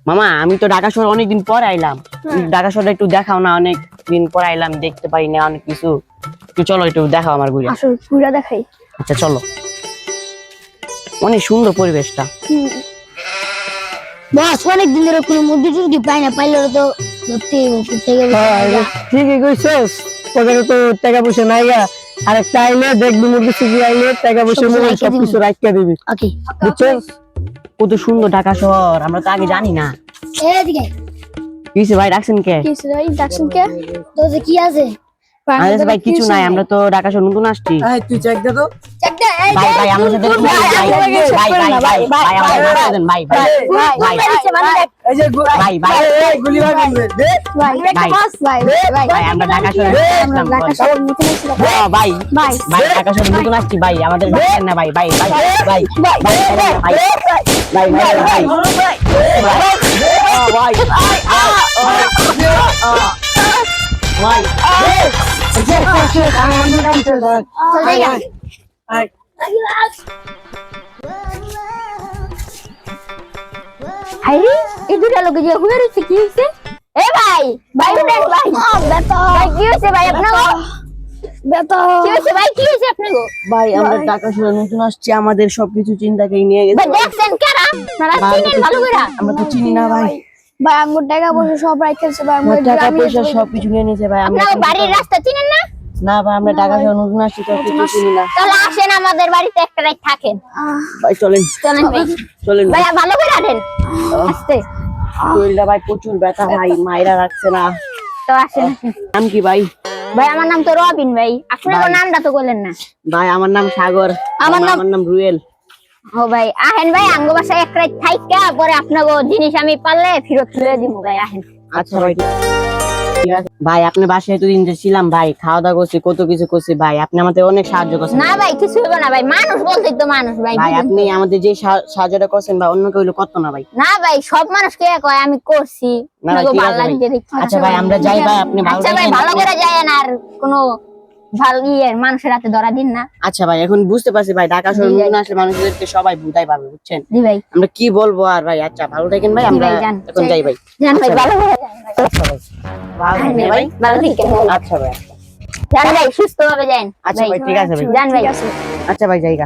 মামা আমি তো ঢাকা শহর অনেকদিন পর আইলাম, ঢাকা শহরটা একটু দেখাও না, অনেক দিন পর আইলাম, দেখতে পারি না অনেক কিছু, একটু চলো একটু দেখাও আমার ঘুরে। আসলে ঘুরে দেখাই। আচ্ছা চলো, অনেক সুন্দর পরিবেশটা। বস অনেক দিন ধরে কোনো মুরগি টুরগি পাই না, পাইলে তো ধরতে ঠিকই কইছস, ওখানে তো টাকা পয়সা নাই গা, আর একটা আইলে দেখবি মুরগি সুগি আইলে টাকা পয়সা নিয়ে সবকিছু রাখিয়া দিবি, ওকে বুঝছস? কত সুন্দর ঢাকা শহর, আমরা তো আগে জানি না। এদিকে কিছু ভাই রাখছেন কে? কিছু ভাই ডাকছেন কে? তো যে কি আছে আরে ভাই কিছু নাই, আমরা তো ঢাকা শহর নতুন আসছি। এই তুই চেক দে তো। চেক দে। এই ভাই ভাই আমার সাথে ভাই ভাই আমার সাথে দেন ভাই ভাই ভাই এই যে ভাই ভাই এই গুলি মারবি দে। ভাই একটা বস ভাই ভাই ভাই আমরা ঢাকা শহরে আসলাম ঢাকা শহর নতুন ছিল ভাই ভাই ভাই ঢাকা শহরে নতুন আসছি ভাই, আমাদের দেখেন না ভাই ভাই ভাই ভাই ভাই ভাই ভাই ভাই চলে যা হাইরি এই দুটা লোক যে হুয়ে রইছে কি হইছে? এ ভাই ভাই উঠেন ভাই বেটা ভাই কি হইছে ভাই আপনার বেটা কি হইছে ভাই কি হইছে আপনার ভাই আমরা ঢাকা শহরে নতুন আসছি, আমাদের সবকিছু চিন্তাকেই নিয়ে গেছে। ভাই দেখছেন কারা নারা চিনেন ভালো করে আমরা তো চিনি না ভাই, ভাই আঙ্গুর টাকা পয়সা সব রাখতেছে ভাই আমার টাকা পয়সা সবকিছু নিয়ে নিয়েছে ভাই। আমরা আপনার বাড়ির রাস্তা চিনেন না? না ভাই আমরা ঢাকা শহরে নতুন আসছি তো কিছু চিনি না। তাহলে আসেন আমাদের বাড়িতে একটা রাত থাকেন। ভাই চলেন চলেন ভাই চলেন ভাই ভালো করে আনেন আস্তে শরীরটা ভাই প্রচুর ব্যথা ভাই, মাইরা রাখছে না। তো আসেন নাম কি ভাই? ভাই আমার নাম তো রবিন ভাই, আপনার নামটা তো বললেন না। ভাই আমার নাম সাগর। আমার নাম রুয়েল। ও ভাই আহেন ভাই আঙ্গ বাসায় এক রাত থাইকা পরে আপনাকে জিনিস আমি পারলে ফেরত তুলে দিব ভাই আহেন। আচ্ছা ভাই ঠিক আছে ভাই, আপনি বাসায় এতদিন যে ছিলাম ভাই, খাওয়া দাওয়া করছি, কত কিছু করছি ভাই, আপনি আমাদের অনেক সাহায্য করছেন। না ভাই কিছু হইব না ভাই, মানুষ বলতেই তো মানুষ ভাই। ভাই আপনি আমাদের যে সাহায্যটা করছেন ভাই, অন্য কেউ হইলে করতো না ভাই। না ভাই সব মানুষ কে কয় আমি করছি না ভাই, ঠিক আছে ভাই। আচ্ছা ভাই আমরা যাই ভাই, আপনি ভালো আচ্ছা ভাই থাকেন। ভালো করে যায়েন আর কোনো ভালো মানুষের হাতে ধরা দিন না। আচ্ছা ভাই এখন বুঝতে পারছি ভাই, ঢাকা শহরে জি ভাই। নতুন আসলে মানুষদেরকে সবাই বুঝাই পাবে, বুঝছেন? জি ভাই আমরা কি বলবো আর ভাই। আচ্ছা ভালো থাকেন ভাই, আমরা ভাই, যান। এখন যাই ভাই। জান ভাই আচ্ছা ভালো করে যান ভাই। আচ্ছা ভাই ভালো থাকেন ভাই। ভালো থেকে আচ্ছা ভাই জান ভাই সুস্থভাবে যান। আচ্ছা ভাই ঠিক আছে ভাই। জান ভাই আচ্ছা ভাই জায়গা